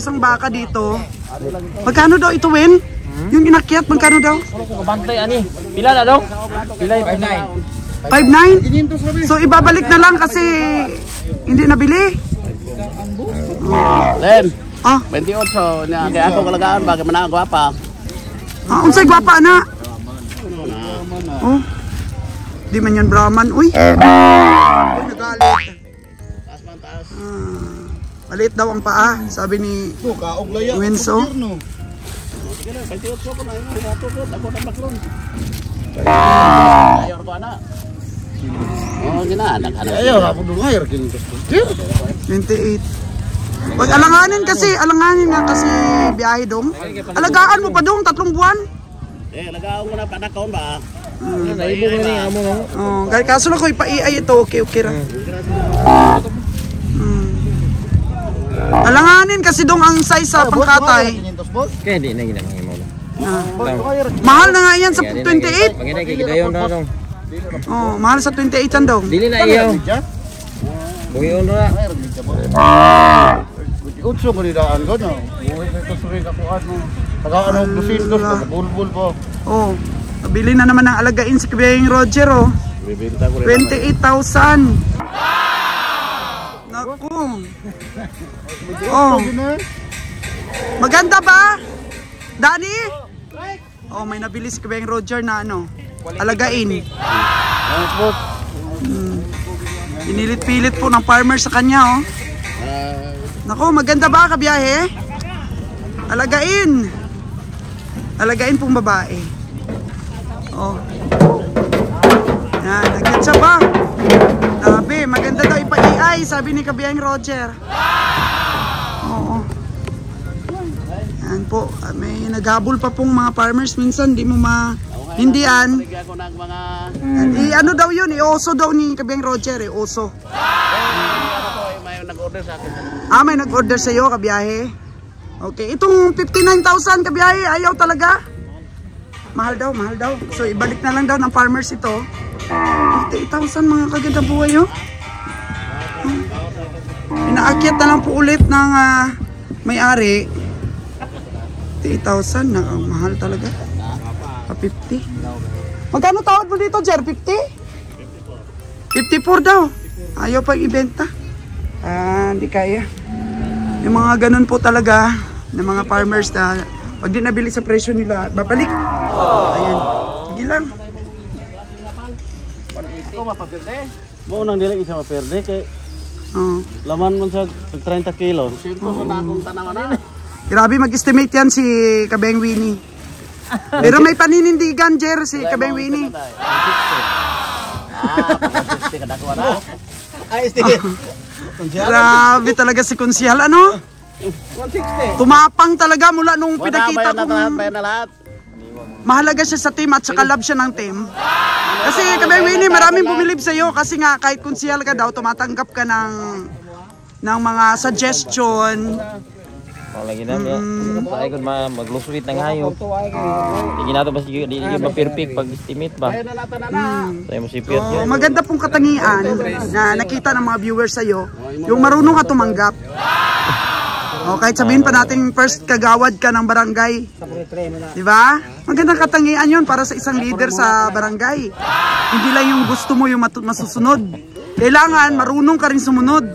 isang baka dito. Magkano daw ito, Win? Yung inakyat, magkano daw? Kabantay, ani. Pila na daw? Pila 5.9? So, ibabalik na lang kasi hindi nabili. Len, 28 niya. Kaya ako kalagaan, bagay man ako gwapa. Unsay gwapa na? Oh. Di man yan Brahman, uy. Nagalit. Maliit daw ang paa, sabi ni Winso. Oh, ginanak. Ayaw, ako doon ngayon. 28. Pag alanganin nga kasi biyahe dong. Alagaan mo pa dong, 3 buwan. Alagaan mo na panakon ba? Naibong na niya mo. Oh, kaso lang ko ipa-AI ito, okay ra. Alanganin kasi dong ang size sa pangkatay. Kaya di na ginamang mo. Mahal na nga yan sa 28. Pagina kay gidayon na dong. Oh, mahal sa 28 yan dong. Dili na iyo. Buhion na. Utso ko nidaan ko, no? Buhay na ito surin ako, ano? Tagaan ng 200, bulbul po. Oh, nabili na naman ng alagain si Kabiyang Roger, oh. 28,000. Naku. Oh. Maganda ba? Dani? Oh, may nabili si Kabiyang Roger na ano, alagain. Pinilit-pilit po ng farmer sa kanya, oh. Naku, maganda ba kabiyahe? Alagain. Alagain pong babae. Oh. Yan, nag-get siya ba? Sabi, maganda daw ipa-AI, sabi ni Kabiyang Roger. Oo. Yan po, may naghabol pa pong mga farmers minsan, di mo hindian. Ano daw yun, oso daw ni Kabiyang Roger, oso. May nag-order sa akin. May nag-order sa iyo, kabiyahe. Okay, itong 59,000 kabiyahe, ayaw talaga. Mahal daw, mahal daw. So, ibalik na lang daw ng farmers ito. 58,000 mga kaganda buhay, oh. Inaakyat na lang po ulit ng may-ari. 58,000, mahal talaga. 50. Magkano tawad mo dito, Jer? 50? 54 daw. Ayaw pa ibenta. Hindi kaya. Yung mga ganun po talaga ng mga farmers na pag di nabili sa presyo nila, babalik. Ayan. Sige lang. Ito mapapirde. Mo nang dili isa mapirde kay laman mo sa 30 kilo. Siyempre sa akong tanawan na. Grabe mag-estimate yan si Kabeng Winnie. Pero may paninindigan, Jer, si Kabeng Winnie. Grabe talaga si Konsyal, ano? 160. Tumapang talaga mula nung pinakita kong lahat. mahalaga siya sa team at saka love siya ng team. Kasi Kabeng Winnie, maraming bumilib sa iyo kasi nga kahit Konsyal ka daw, tumatanggap ka ng mga suggestion. Lagi na niya. Sa ikon maglusulit ng hayop. Hindi nato ba di ma-perfect pag estimate ba. Tayo mo si Pierre. Maganda pong katangian na nakita ng mga viewers sa iyo, yung marunong ka tumanggap. Kahit sabihin pa natin first kagawad ka ng barangay. Di ba? Magandang katangian yun para sa isang leader sa barangay. Hindi lang yung gusto mo yung masusunod. Kailangan marunong ka rin sumunod.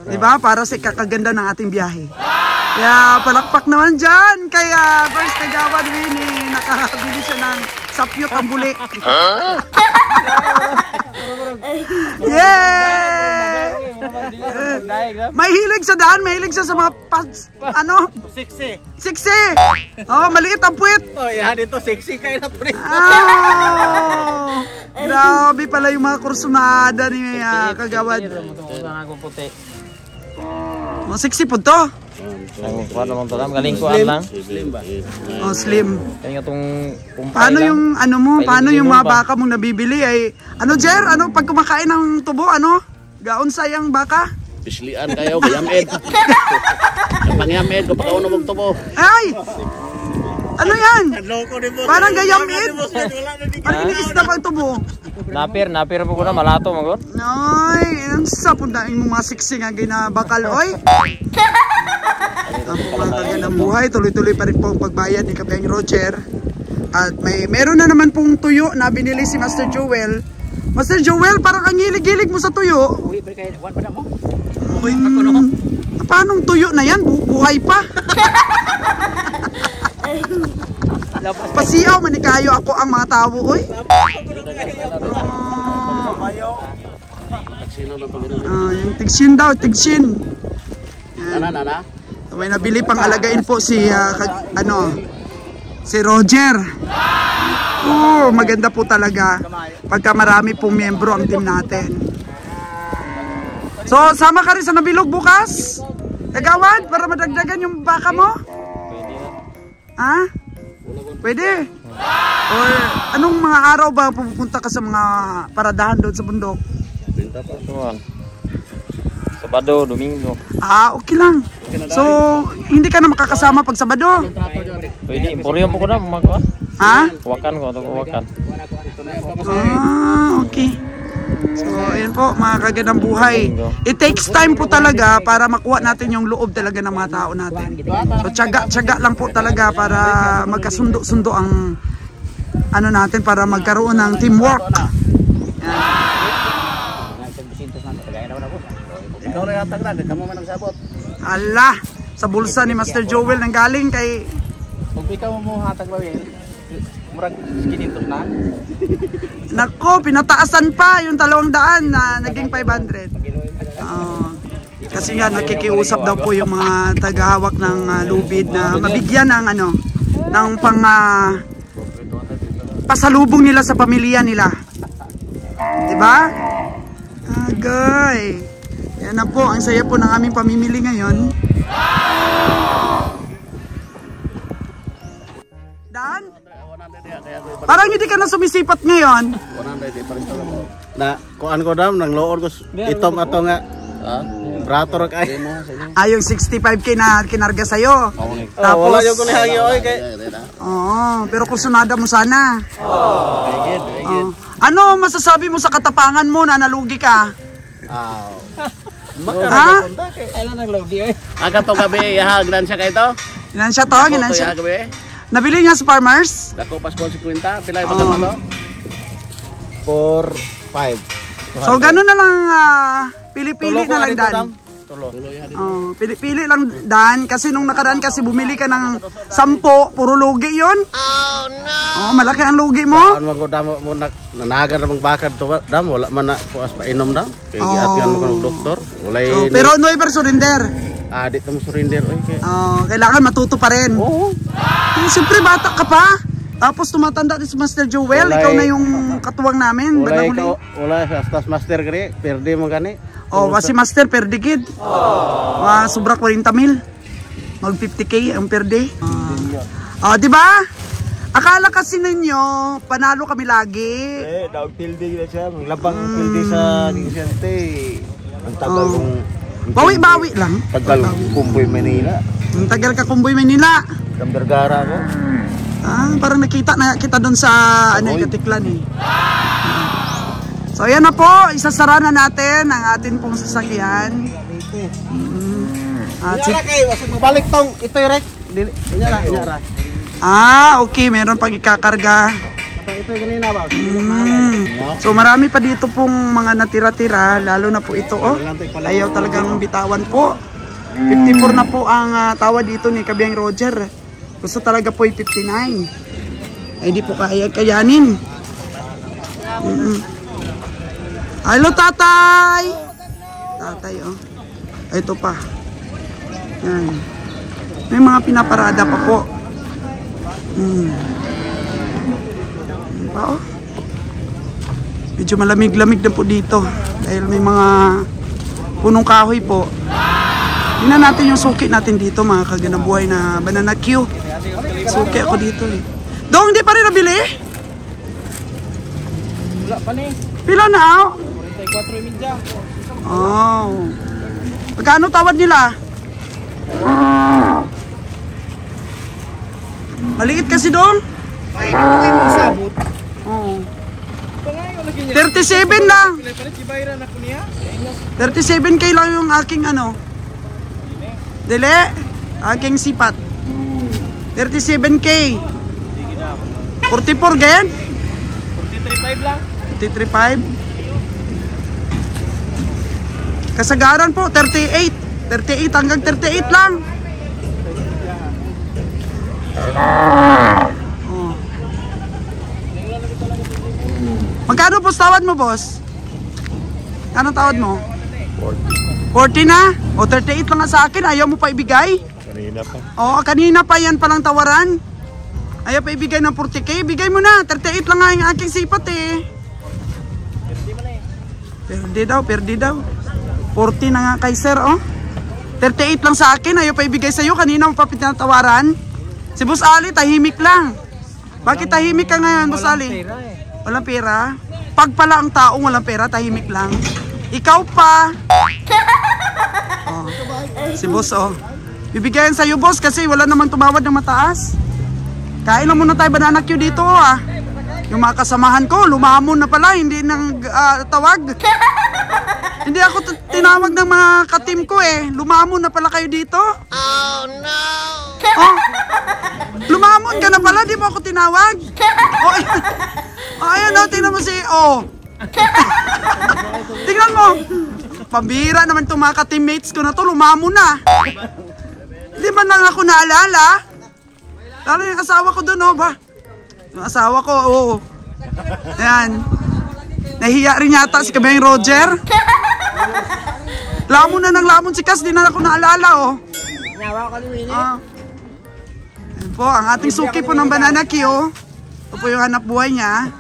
Di ba? Para sa kakaganda ng ating biyahe. Kaya palakpak naman dyan. Kaya first kagawad Winnie, nakabili siya ng sapyot ang buli. Yeah! May hilig sa daan, may hilig siya sa mga ano? Sexy. Sexy! Maliit ang puwit. Yan dito sexy kayo na po rin. Grabe pala yung mga kursunada ni kagawad. Sexy po to. Ang kuwan naman to lang, galing kuwan lang. Slim ba? Slim. Kaya itong paano yung ano mo, paano yung mga baka mong nabibili ay ano, Jer, ano pag kumakain ng tubo, ano? Gaon sayang baka? Pislian kayo, gayamed. Pangyamed ko pagkauno mong tubo. Ay! Ano yan? Parang gayamed. Parang iniisda pang tubo. Napir po ko na malato magod. Ay, ang sapon na yung mga siksing ang ginabakal, oy. Mga ng buhay, tuloy-tuloy pa rin po ang pagbayad ni Kabeng Roger. At meron na naman pong tuyo na binili si Master Joel. Master Joel, parang ang gilig-gilig mo sa tuyo. Paanong tuyo na yan? Buhay pa. Pasiyaw, manikayo ako ang mga tao, oy. Yung tigsin daw, tigsin. May nabili pang alagain po si si Roger. Oh, maganda po talaga pagka marami pong miyembro ang team natin. So, sama ka rin sa Nabilog bukas? Kagawad, para madagdagan yung baka mo? Ha? Pwede? Or anong mga araw ba pupunta ka sa mga paradahan doon sa bundok? Sabado, Domingo. Okay lang. So, hindi ka na makakasama pag Sabado? Pwede, imporium po ko na, magawa. Ha? Kuwakan ko, ito kuwakan. Okay. So, ayun po, mga kagandang buhay. It takes time po talaga para makuha natin yung loob talaga ng mga tao natin. So, tiyaga lang po talaga para magkasundo-sundo ang ano natin, para magkaroon ng teamwork. Allah, sa bulsa ni Master Joel nang galing kay... Kung ikaw mo hatag ba yun, murag skinintog na? Nako, pinataasan pa yung 200 na naging 500. Kasi nga nakikiusap daw po yung mga tagahawak ng lubid na mabigyan ng ng pasalubong nila sa pamilya nila. Diba? Agay. Yan na po, ang saya po ng aming pamimili ngayon. Dan? Parang hindi ka na sumisipat ngayon. Na, kuan ko dam, nang loon ko, itom ato nga, brator kay. Yung 65k na kinarga sa'yo. Tapos, wala yung kunihagi, oy, kay. Pero kusunada mo sana. Ano masasabi mo sa katapangan mo na nalugi ka? Ha? Kailan nang logi, oy? Aga to gabi, ginansya kay to? Ginansya to, ginansya. Nabili niya sa farmers? Dako pas ko 50, pila yung magkano? 4, 5. So gano'n na lang, pili-pili na lang Dan. Pili-pili lang Dan, kasi nung nakaraan kasi bumili ka ng 10, puro lugi yun. Oh no! Malaki ang lugi mo. Ano ko damo mo nanagan namang bakad to, dam wala man na puas pa inom dam. Kay giatyan mo kanang doktor. Walay. Pero never surrender. Dito mo surrender oy kay. Kailangan matuto pa rin. Oo. Siyempre bata ka pa. Tapos tumatanda din si Master Joel, ikaw na yung katuwang namin. Wala sa master kare, perde mo gani. Kasi master perde kid. Sobra 40,000. Mag 50k ang perde. Di ba? Akala kasi ninyo panalo kami lagi. Daog pildi na siya, labang pildi sa Vicente. Ang tagal kong bawi-bawi lang. Tagal Kumboy Manila. Ang tagal ka Kumboy Manila. Kambergara ko. Parang nakita na kita doon sa Katiklan eh. So ayan na po, isasara na natin ang atin pong sasakyan. Balik tong ito rek. Okay, meron pang ikakarga. Ito ganina ba? So marami pa dito pong mga natira-tira, lalo na po ito ayaw talagang bitawan po. 54 na po ang tawa dito ni Kabeng Roger. Gusto talaga po 59. Ay di po kayanin. Hello tatay. Tatay ito pa. Yan. May mga pinaparada pa po. Medyo malamig-lamig na po dito dahil may mga punong kahoy po. Tingnan natin yung suki natin dito, mga kagandang buhay na banana Q. Suki ako dito eh. Dong, hindi pa rin nabili? Wala pa ni. Pila na 44 Magkano tawad nila? Maliit kasi Dong. 37 lang. 37k lang yung aking Dili. Aking sipat. 37K. 44 ganyan? 43.5 lang. 43.5. Kasagaran po, 38. 38 hanggang 38 lang. Oh. Magkano po tawad mo, boss? Anong tawad mo? 40 na? O 38 lang nga sa akin, ayaw mo pa ibigay? Kanina pa. Oo, kanina pa yan palang tawaran. Ayaw pa ibigay ng 40K, bigay mo na. 38 lang nga yung aking sipat eh. Perdi daw. 40 na nga kay sir, oh. 38 lang sa akin, ayaw pa ibigay sa'yo. Kanina mo pa pinatawaran. Si Boss Ali, tahimik lang. Bakit tahimik ka ngayon, Boss Ali? Walang pera? Pag pala ang taong walang pera, tahimik lang. Ikaw pa. Oh. Si Boss, oh. Bibigyan sa'yo, Boss, kasi wala naman tumawad ng mataas. Kain lang muna tayo banana Q dito, ah. Yung mga kasamahan ko, lumamon na pala, hindi nang tawag. Hindi ako tinawag ng mga katim ko eh. Lumamon na pala kayo dito. Oh no! Oh, lumamon ka na pala, di mo ako tinawag. Oh, ayan o, tingnan mo si, oh. Tingnan mo. Pambira naman itong mga ka-teammates ko na to, lumamon na. Hindi man lang ako naalala. Lalo yung asawa ko dun, oh ba? Yung asawa ko, oh. Ayan. Nahiya rin yata si Kabayang Roger. Lamon na ng lamon si Kas, di na ako naalala, oh. Nawa ko ni Yan po, ang ating suki po ng banana Q, oh. Ito po yung hanap buhay niya.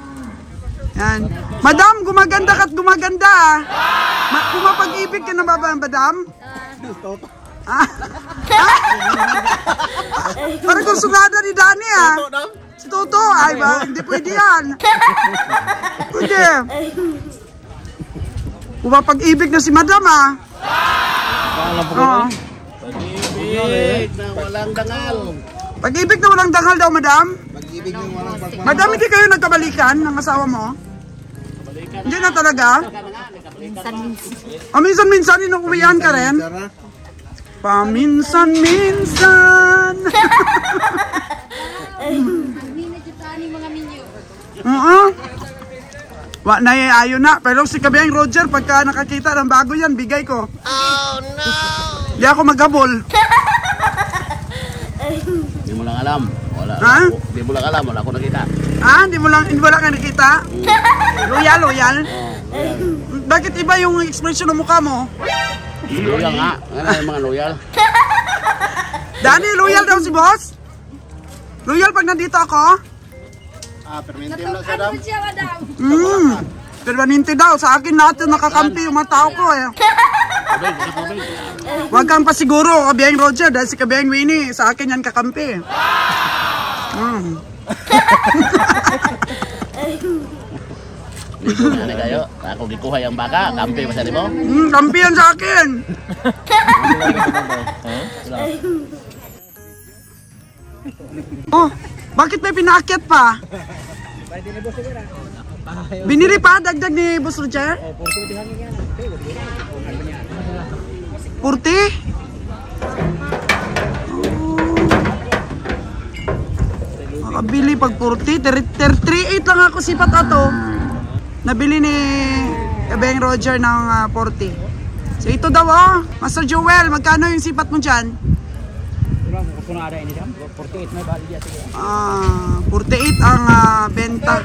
Yan. Madam, gumaganda ka't gumaganda, ah. Pumapag-ibig ka na ba, madam? Parang kursunada ni Dani, ah. Si Toto, ay ba? Hindi pwede yan. Pwede. Pumapag-ibig na si madam, ah. Pag-ibig na walang dangal. Pag-ibig na walang dangal daw, madam? Madam, hindi kayo nagkabalikan ng asawa mo? Hindi na talaga? Minsan-minsan, inuuwian ka rin? Paminsan-minsan. Wa na ayo na. Pero si Kabayang Roger, pagka nakakita ng bago yan, bigay ko. Oh no! Hindi ako maghabol. Hindi mo lang alam. Ha? Hindi mo lang alam, wala ako nakita. Ah, hindi mo lang ka nakita? Loyal? Bakit iba yung expression ng mukha mo? Loyal nga. Ano yung mga loyal? Dani, loyal daw si boss? Loyal pag nandito ako? Perminti mo lang siya, Dam. Permanente daw. Sa akin natin nakakampi yung mga tao ko eh. Huwag kang pasiguro, Kabayang Roger, dahil si Kabayang Winnie, sa akin yan kakampi. Dito na kayo. Ako gikuha yung baka. Kampi ba sa mo? Kampi yan sa akin. Oh, bakit may pinaakyat pa? Binili pa, dagdag ni Boss Roger? 40? Makabili pag 40, 38 lang ako sipat ato. Nabili ni Kabayang Roger ng 40. So ito daw, oh, Master Joel, magkano yung sipat mo dyan? 48 ang benta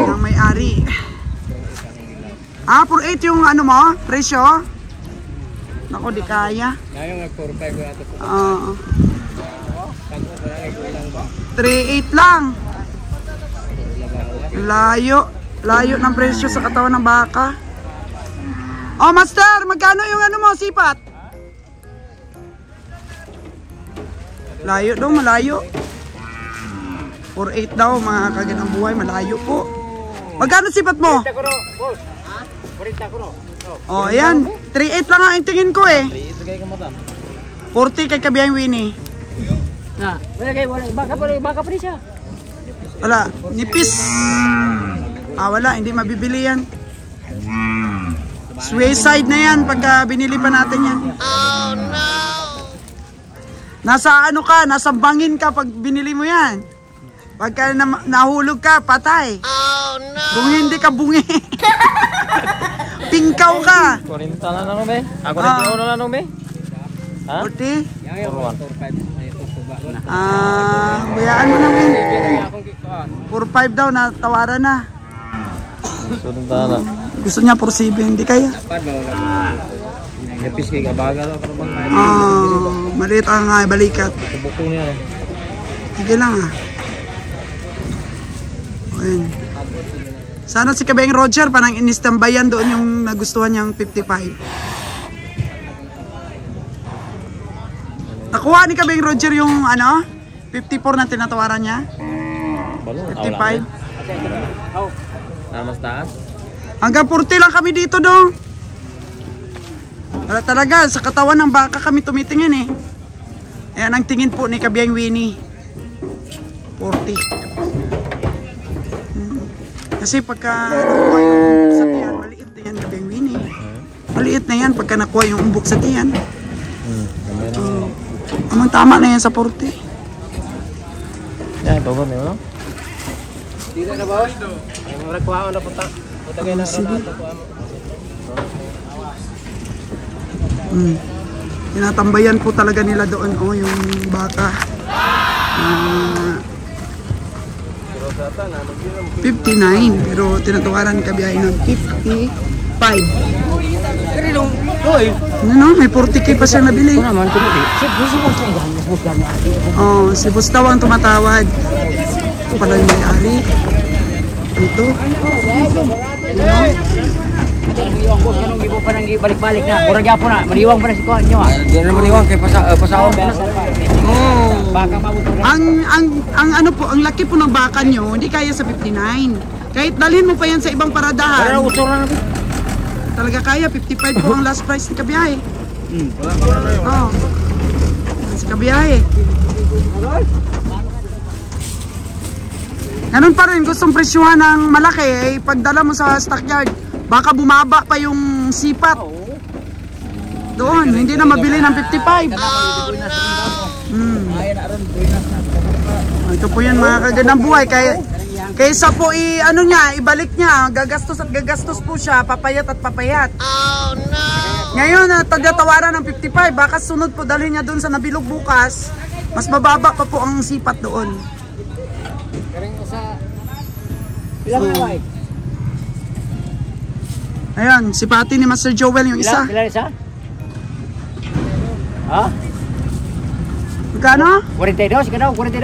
ng may-ari. 48 yung ano mo, presyo? Naku, di kaya. 38 lang. Layo ng presyo sa katawan ng baka. Oh, Master, magkano yung ano mo, sipat? Layo daw, malayo. 48 daw, mga kagandang buhay, malayo po. Magkano sipat mo? 40 ko. Oh, ayan. 38 lang ang tingin ko eh. 40 kay Kabayang Winnie. Baka pa rin siya. Wala, nipis. Wala, hindi mabibili yan. Suicide na yan pagka binili pa natin yan. Oh no! Nasa ano ka, nasa bangin ka pag binili mo yan. Pagka nahulog ka, patay. Oh no! Kung hindi ka bungi. Pingkaw ka. 40 na lang be. Ako na lang be. Ha? 40? 41. Bayaan mo namin. 4-5 daw, natawaran na. Sunod na. Gusto niya 4-7, hindi kaya. Yapis kay gabaga daw para bang. Maliit ang balikat. Buko niya. Sige lang Ayun. Sana si Kabeng Roger parang inistambayan doon yung nagustuhan niyang 55. Nakuha ni Kabeng Roger yung 54 na tinatawaran niya. 55. Mas taas. Hanggang 40 lang kami dito dong. Wala talaga, sa katawan ng baka kami tumitingin eh. Ayan ang tingin po ni Kabeng Winnie. 40. Kasi pagka nakuha yung umbok sa tiyan, maliit na yan, Kabeng Winnie. Maliit na yan pagka nakuha yung umbok sa tiyan. Tama na yan sa 40. Yan, bago na yun. Dito na ba? Ay, magkuha na punta. Punta kayo na Ronaldo. Tinatambayan po talaga nila doon yung baka. 59 pero tinatawaran kabiyahe ng 55. May 40k pa siya nabili. Si Bustaw ang tumatawad. Ito pala yung may-ari. Ito. Maniwang ko kanong gibo pa nang balik-balik na. Murag yapo na. Maniwang pa na si kuan nyo Di na maniwang kay pasaon pa. Baka mabuto. Ang ano po, ang laki po ng baka nyo, hindi kaya sa 59. Kahit dalhin mo pa yan sa ibang paradahan. Pero usor na natin. Talaga kaya 55 po ang last price ni Kabiyahe. Si Kabiyahe. Ganun pa rin, gustong presyuhan ng malaki pagdala mo sa stockyard. Baka bumaba pa yung sipat. Doon, hindi na mabili ng 55. Ito po yan mga kagandang buhay. Kaysa po ibalik niya, gagastos at gagastos po siya, papayat at papayat. Ngayon, tagatawaran ng 55, baka sunod po dalhin niya doon sa Nabilog bukas, mas mababa pa po ang sipat doon. Ayan, sipati ni Master Joel yung isa. Ilan isa? Ha? Magkano? 42, ikaw 42.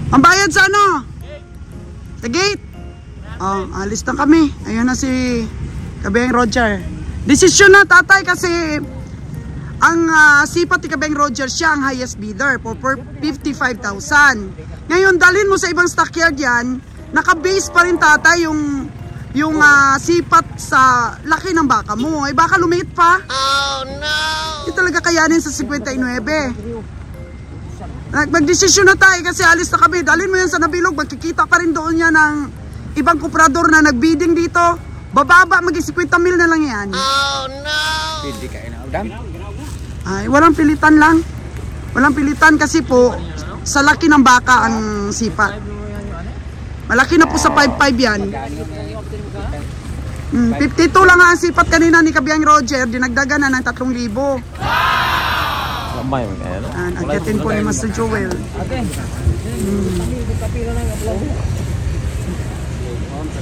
Ang bayad sa ano? Sa gate? Alis na kami. Ayun na si Kabeng Roger. Desisyon na tatay kasi ang sipat ni Kabeng Roger, siya ang highest bidder for 55,000. Ngayon, dalhin mo sa ibang stockyard yan, naka-base pa rin tatay yung sipat sa laki ng baka mo. Ay baka lumiit pa. Oh no! Hindi talaga kayanin sa 59. Magdesisyon na tayo kasi alis na kami. Dalhin mo yan sa Nabilog, magkikita pa rin doon yan ng ibang kuprador na nagbidding dito. Bababa, mag-50 mil na lang yan. Oh no! Hindi ka inaudam? Ay, walang pilitan lang. Walang pilitan kasi po sa laki ng baka ang sipat. Malaki na po sa 5.5 yan. 52 lang ang sipat kanina ni Kabeng Roger. Dinagdagan na ng 3,000. Lambay mo kaya, no? Agyatin po ni Master Joel.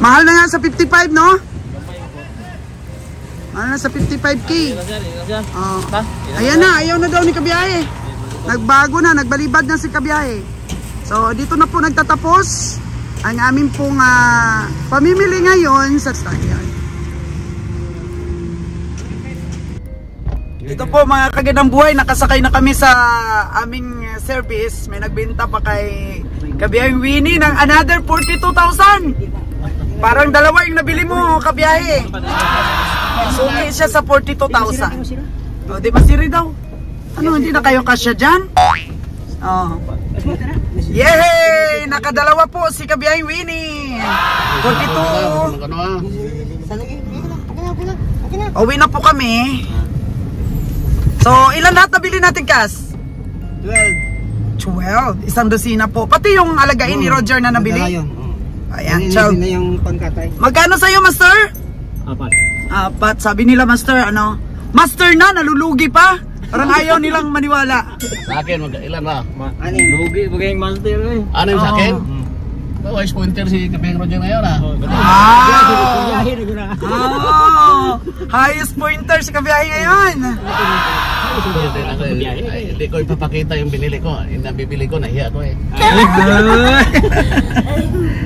Mahal na nga sa 55, no? Mahal na sa 55k. Ayan na, ayaw na daw ni Kabiyahe. Nagbago na, nagbalibad na si Kabiyahe. So, dito na po nagtatapos ang aming pong pamimili ngayon sa stockyard. Ito po mga kagandang buhay, nakasakay na kami sa aming service. May nagbenta pa kay Kabiyahe Winnie ng another 42,000. Parang dalawa yung nabili mo, Kabiyahe. Suki siya sa 42,000. O, di ba siri daw? Ano, hindi na kayo kasya dyan? Oh. Yay! Nakadalawa po si Kabiyahe Winnie. 42. Uwi na po kami. So, ilan lahat nabili natin, Cass? 12. Isang dosina po. Pati yung alagain ni Roger na nabili. Ayan, chow. Magkano sa'yo, Master? 4. Sabi nila, Master, ano? Master na, nalulugi pa. Parang ayaw nilang maniwala. Sa akin, ilan ba? Lugi, bagay yung master eh. Ano yung sa akin? Wise pointer si Kabeng Roger ngayon ah. Highest pointer si Kabiyahe ngayon. Hindi ko ipapakita yung binili ko. Yung nabibili ko, nahiya ko eh.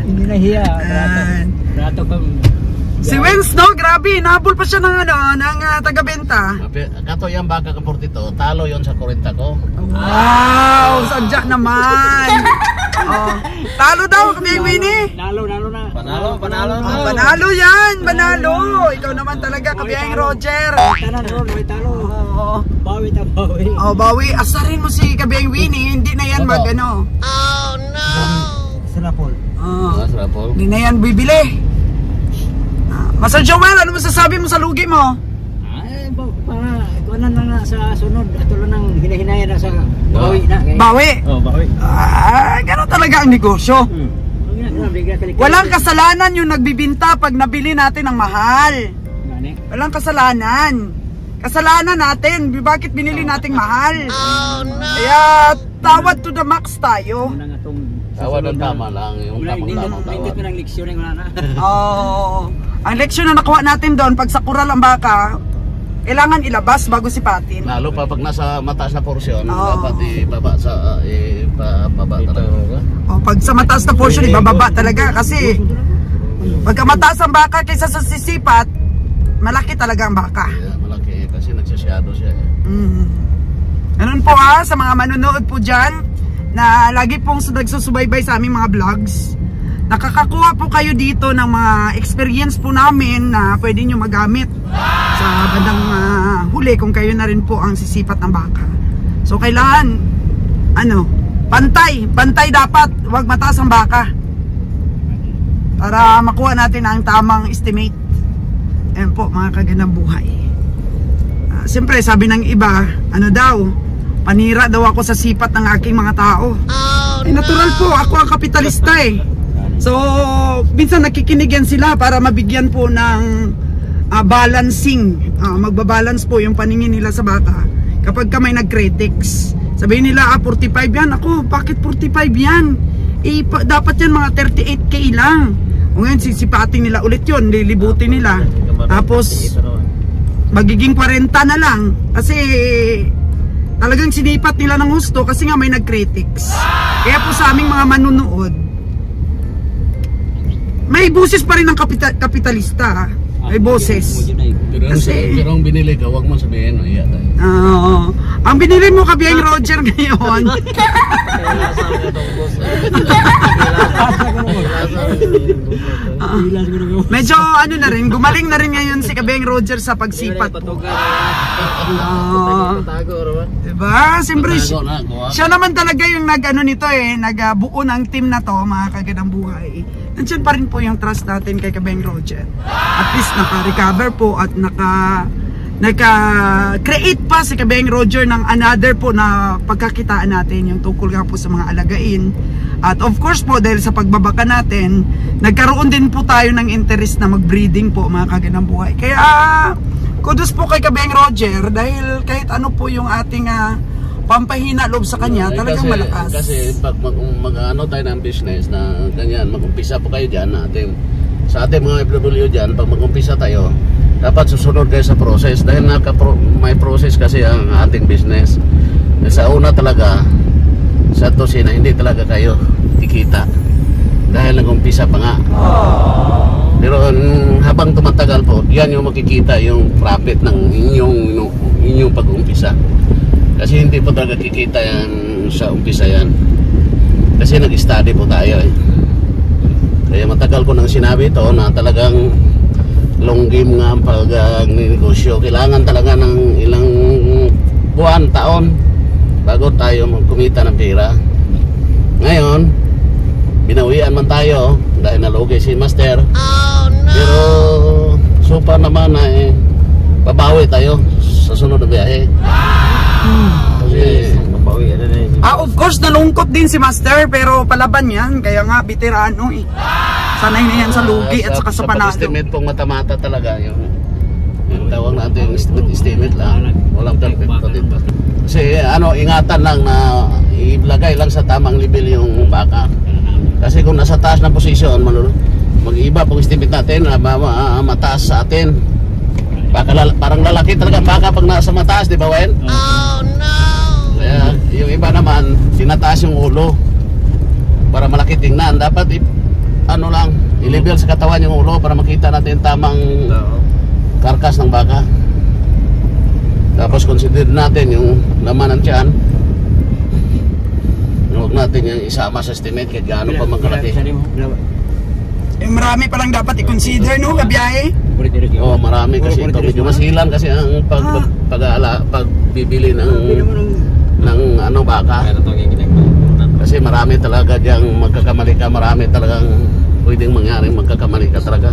Hindi nahiya. Rato pa. Si Wens, no? Grabe, nahabol pa siya ng taga-benta. Kato yung baka ka 42, talo yon sa 40 ko. Wow, sadya naman. Talo daw, Kabiyang Winnie. Nalo na. Panalo yan, panalo. Ikaw naman talaga, Kabiyang Roger. Tanan ron, may talo. Bawi. Bawi. Asarin mo si Kabiyang Winnie, hindi na yan mag-ano. Oh no. Sarapol. Hindi na yan bibili. Master Joel, ano masasabi mo sa lugi mo? Kuanan na sa sunod. Ito lang nang hinahinaya na sa bawi na. Bawi? Bawi. Gano'n talaga ang negosyo. Walang kasalanan yung nagbibinta pag nabili natin ng mahal. Walang kasalanan. Kasalanan natin. Bakit binili nating mahal? Oh no! Kaya tawad to the max tayo. Tawad ang tama lang. Yung tamang Hindi ko ng leksyon yung wala na. Ang leksyon na nakuha natin doon, pag sa kural ang baka, kailangan ilabas bago sipatin. Lalo pa pag nasa mataas na porsyon, dapat ibaba sa ibaba talaga. Pag sa mataas na portion, ibababa talaga kasi pagka mataas ang baka kaysa sa sisipat, malaki talaga ang baka. Yeah, malaki kasi nagsasyado siya. Ganun po sa mga manonood po dyan na lagi pong nagsusubaybay sa aming mga vlogs. Nakakakuha po kayo dito ng mga experience po namin na pwede nyo magamit sa bandang huli kung kayo na rin po ang sisipat ng baka. So kailangan pantay dapat, huwag mataas ang baka para makuha natin ang tamang estimate. Ayan po mga kagandang buhay. Siyempre sabi ng iba, panira daw ako sa sipat ng aking mga tao. Natural po, ako ang kapitalista eh. So, minsan nakikinig yan sila para mabigyan po ng balancing. Magbabalance po yung paningin nila sa baka. Kapag ka may nag-critics, sabihin nila, 45 yan. Ako, bakit 45 yan? Dapat yan mga 38k lang. O ngayon, sisipating nila ulit yun, lilibutin nila. Tapos, magiging 40 na lang. Kasi, talagang sinipat nila ng gusto kasi nga may nag-critics. Kaya po sa aming mga manunood, may boses pa rin ng kapitalista. May boses. Kasi pero ang binili ka, huwag mo sabihin, iya tayo. Ang binili mo Kabiyang Roger ngayon. Medyo na rin, gumaling na rin ngayon si Kabiyang Roger sa pagsipat po. Diba? Siyempre, siya naman talaga yung nagbuo ng team na to, mga kagandang buhay. Nandiyan pa rin po yung trust natin kay Kabiyang Roger. At least naka-recover po at naka-create pa si Kabiyang Roger ng another po na pagkakitaan natin yung tungkol nga po sa mga alagain. At of course po dahil sa pagbabaka natin, nagkaroon din po tayo ng interest na mag-breeding po mga kagandang buhay. Kaya kudos po kay Kabiyang Roger dahil kahit ano po yung ating pampahina loob sa kanya, talagang malakas. Kasi pag mag-ano tayo ng business na ganyan, mag-umpisa po kayo dyan, sa ating mga FW dyan, pag mag-umpisa tayo, dapat susunod kayo sa process dahil may process kasi ang ating business. Sa una talaga, sa tosina, hindi talaga kayo kikita dahil nag-umpisa pa nga. Pero habang tumatagal po, yan yung makikita yung profit ng inyong pag-umpisa. Kasi hindi po talaga kikita yan sa umpisa yan. Kasi nag-study po tayo eh. Kaya matagal ko nang sinabi ito na talagang long game nga ang pag-negosyo. Kailangan talaga ng ilang buwan, taon bago tayo kumita ng pera. Ngayon, binawian man tayo dahil nalugi si Master. Oh, no. Pero so far naman babawi tayo sa sunod na biyahe. Kasi Mabawi na na. Of course, nalungkot din si Master, pero palaban yan. Kaya nga, veterano eh. Sanay na yan sa lugi at saka sa panalo. pag-estimate pong mata-mata talaga yung tawag natin yung estimate lang. Walang perfecto dito. Kasi ingatan lang na ilagay lang sa tamang level yung baka. Kasi kung nasa taas na posisyon, mag-iba pong estimate natin na mataas sa atin. Parang lalaki talaga baka pag nasa mataas, di ba, Wen? Oh no! Kaya yung iba naman, tinataas yung ulo para malaki tingnan. Dapat i-level sa katawan yung ulo para makita natin tamang karkas ng baka. Tapos consider natin yung laman ng tiyan. Huwag natin yung isama sa estimate kahit gaano pa magkalaki. Marami palang dapat i-consider, no, kabiyahe? Oo, marami kasi ito. Medyo masilan kasi ang pagbibili ng baka. Kasi marami talaga diyang magkakamali ka. Marami talagang pwedeng mangyaring magkakamali ka talaga.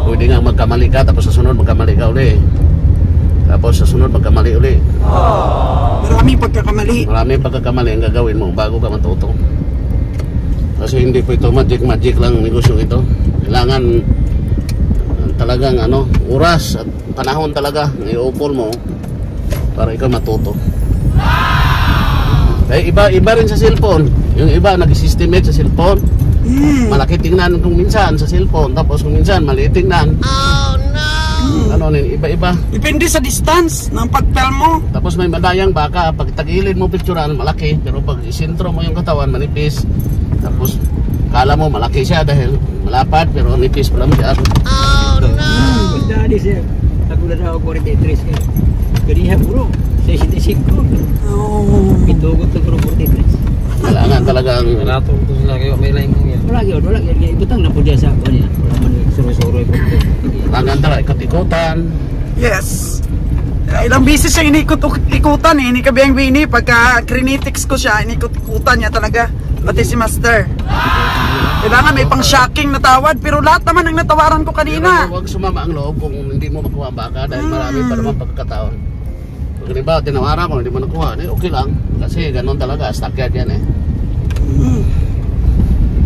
Pwede nga magkamali ka tapos sa sunod magkamali ka uli. Tapos sa sunod magkamali uli. Maraming pagkakamali. Maraming pagkakamali ang gagawin mo bago ka matuto. Kasi hindi po ito magic lang negosyo ito. Kailangan talagang oras at panahon talaga i-upol mo para ikaw matuto. Kaya iba rin sa cellphone. Yung iba nag-estimate sa cellphone. Malaki tingnan kung minsan sa cellphone, tapos kung minsan maliit tingnan. Oh no! Iba-iba. Depende sa distance ng pag-film mo. Tapos may madayang baka, pag tagilid mo picturean malaki, pero pag isintro mo yung katawan manipis. Tapos kala mo malaki siya dahil malapad pero nipis pala masyado. Oh no! Dali sir, ako na daw 43 kayo. Kaniya bro, 65. Pitugot na bro 43. Kailangan talagang Nato to sila kayo may lain mo yan. Wala yun. Ibutang na po diya sa ako niya. Wala man suro-suro po. kailangan talaga ikot-ikutan. Yes. Ilang bisis siya inikot-ikutan eh. Ni Kabiyang Winnie, pagka crinitics ko siya, inikot-ikutan niya talaga. Pati si Master. Kailangan may pang-shocking na tawad, pero lahat naman ang natawaran ko kanina. Pero huwag sumama ang loob kung hindi mo makuha ang baka dahil marami pa naman pagkakataon. Pag halimbawa, tinawaran ko, hindi mo nakuha, okay lang. Kasi ganun talaga, stockyard yan eh.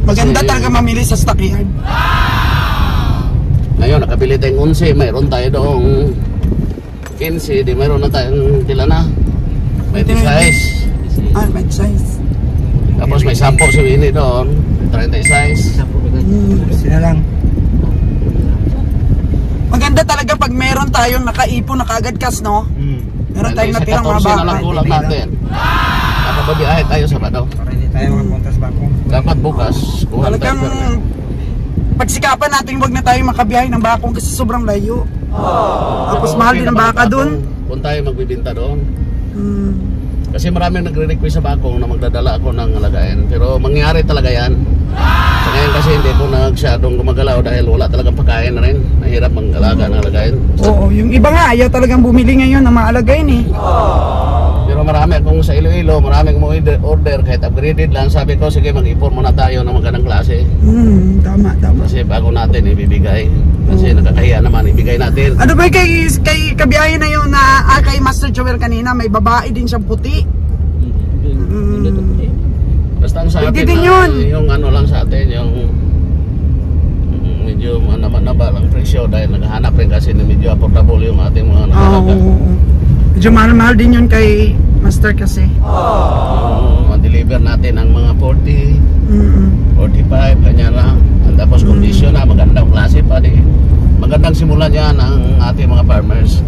Maganda talaga mamili sa stockyard. Ngayon, nakabili tayong 11, mayroon tayo doong 15, di mayroon na tayong tila na. May size. May size. Tapos may 10 si Winnie doon, 36. Sila lang. Maganda talaga pag meron tayong nakaipon na kaagad kas, no? Meron tayong natirang mga 14 na lang baka. kulang natin. Nakababiyahe tayo sa Badaw. Para hindi tayo makapunta sa bako. Dapat bukas, kuhan tayo. Talagang pagsikapan natin wag na tayo makabiyahe ng bakong kasi sobrang layo. Tapos mahal din ang baka doon. Kung tayo magbibinta doon. Kasi maraming nagre-request sa bakong na magdadala ako ng alagain. Pero mangyari talaga yan. Sa ngayon kasi hindi ko nagsyadong gumagalaw dahil wala talagang pagkain na rin. Nahirap mag-alaga ng alagain. Oo, yung iba nga ayaw talagang bumili ngayon ng mga alagain eh. Pero marami akong sa Iloilo, marami akong order kahit upgraded lang. Sabi ko, sige mag-ipon muna tayo ng magandang klase. Tama. Kasi bago natin ibibigay. Kasi nakakahiya naman, ibigay natin. Ano ba kay kabiyahe na yun na kay Master Joel kanina, may babae din siyang puti. Basta ang sa atin din na, yun. yung ano lang sa atin, yung medyo manaba lang presyo dahil naghahanap rin kasi na medyo affordable yung ating mga nakalaga. Medyo mahal-mahal din yun kay Master kasi. Ma-deliver natin ang mga 40, 45, ganyan lang. Tapos kondisyon na, magandang klase pa di. Magandang simulan yan ang ating mga farmers.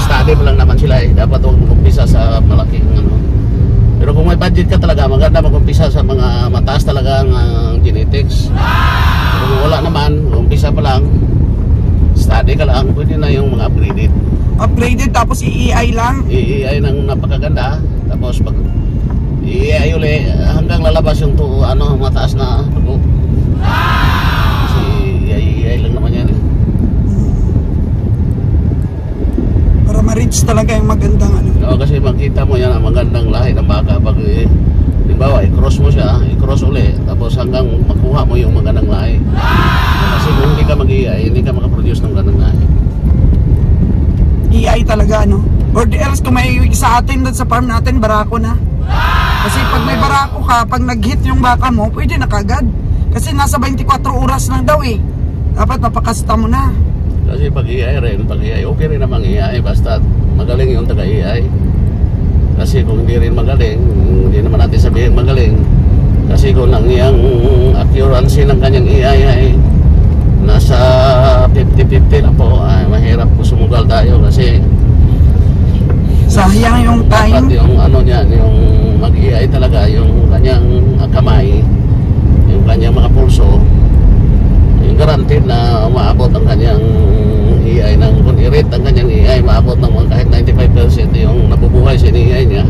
Study mo lang naman sila eh. Dapat huwag mag-umpisa sa malaking ano. Pero kung may budget ka talaga, maganda mag-umpisa sa mga mataas talaga ang genetics. Pero kung wala naman, umpisa pa lang, study ka lang, pwede na yung mga upgraded. Upgraded tapos i-EI lang. I-EI ng napakaganda. Tapos pag i-EI uli, hanggang lalabas yung mataas na pag kasi i-EI lang naman yan eh. Para ma-reach talaga yung magandang ano. No, kasi makita mo yan ang magandang lahi ng baka. Pag halimbawa, i-cross mo siya, i-cross uli, tapos hanggang makuha mo yung magandang lahi. Kasi kung hindi ka mag-EI, hindi ka makaproduce ng magandang lahi. EI talaga, no? Or else kung may sa atin sa farm natin, barako na. Kasi pag may barako ka, pag nag-hit yung baka mo, pwede na kagad. Kasi nasa 24 oras lang daw eh. Dapat mapakasta mo na. Kasi pag EI rin, okay rin namang EI, basta magaling yung taga-EI. Kasi kung hindi rin magaling, hindi naman natin sabihin magaling. Kasi kung ang iyang accuracy ng kanyang EI ay nasa 50-50 na po, ay mahirap po sumugal tayo kasi sayang yung time. Dapat yung ano niyan, yung mag-EI talaga, yung kanyang kamay, yung kanyang mga pulso, yung guaranteed na maabot ang kanyang EI ng, kung i-rate ang kanyang EI, maabot ng kahit 95% yung nabubuhay sa EI niya.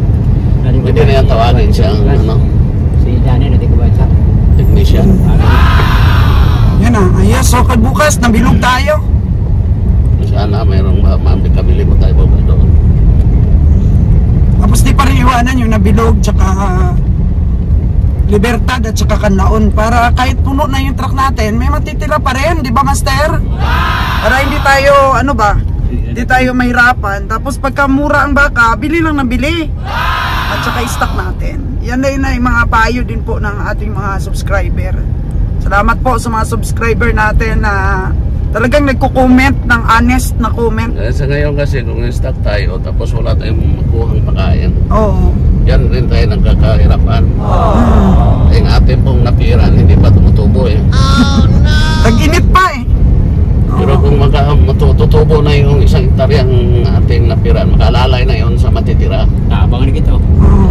Pwede na yan tawagin siyang si Daniel, hindi ko ba sa technician. Yan na, ayos. So bukas, nabilog tayo. Sana mayroong kabili mo tayo ba doon. Tapos di pa rin iwanan yung nabilog, tsaka Libertad at tsaka Kanlaon. Para kahit puno na yung truck natin, may matitira pa rin, di ba Master? Para hindi tayo, ano ba, hindi tayo mahirapan. Tapos pagka mura ang baka, bili lang ng bili. At tsaka i-stock natin. Yan na yun na yung mga payo din po ng ating mga subscriber. Salamat po sa mga subscriber natin na talagang nagko-comment ng honest na comment. Sa ngayon kasi kung stock tayo tapos wala tayong makuhang pakain, Oo. yan rin tayo nagkakahirapan. Yung ating pong napiran hindi pa tumutubo eh. Tag-init pa eh. Pero kung matutubo na yung isang hektaryang ating napiran, makalalay na yon sa matitira. Naabangan kita.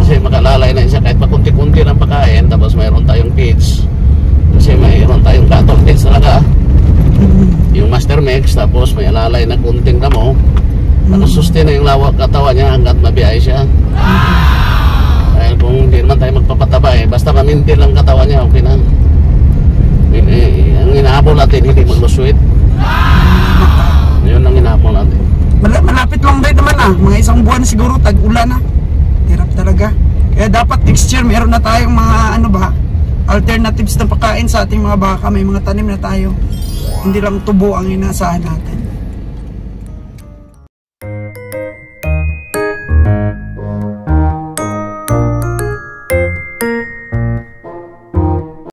Kasi makalalay na siya kahit pa kunti-kunti ng pagkain, tapos mayroon tayong feeds. Kasi mayroon tayong cattle feeds talaga. Yung master mix, tapos may alalay na kunting damo. Nakasustain na yung lawak katawan niya hanggat mabiyahe siya. Dahil kung hindi naman tayo magpapataba eh, basta mamintin lang katawan niya, okay na. Ang inahabol natin, hindi mag-lose weight. Yun ang inahabol natin. Malapit lang din naman mga isang buwan siguro, tag-ulan na. Hirap talaga. Kaya dapat next year meron na tayong mga ano ba, alternatives na pagkain sa ating mga baka. May mga tanim na tayo. Hindi lang tubo ang inaasahan natin.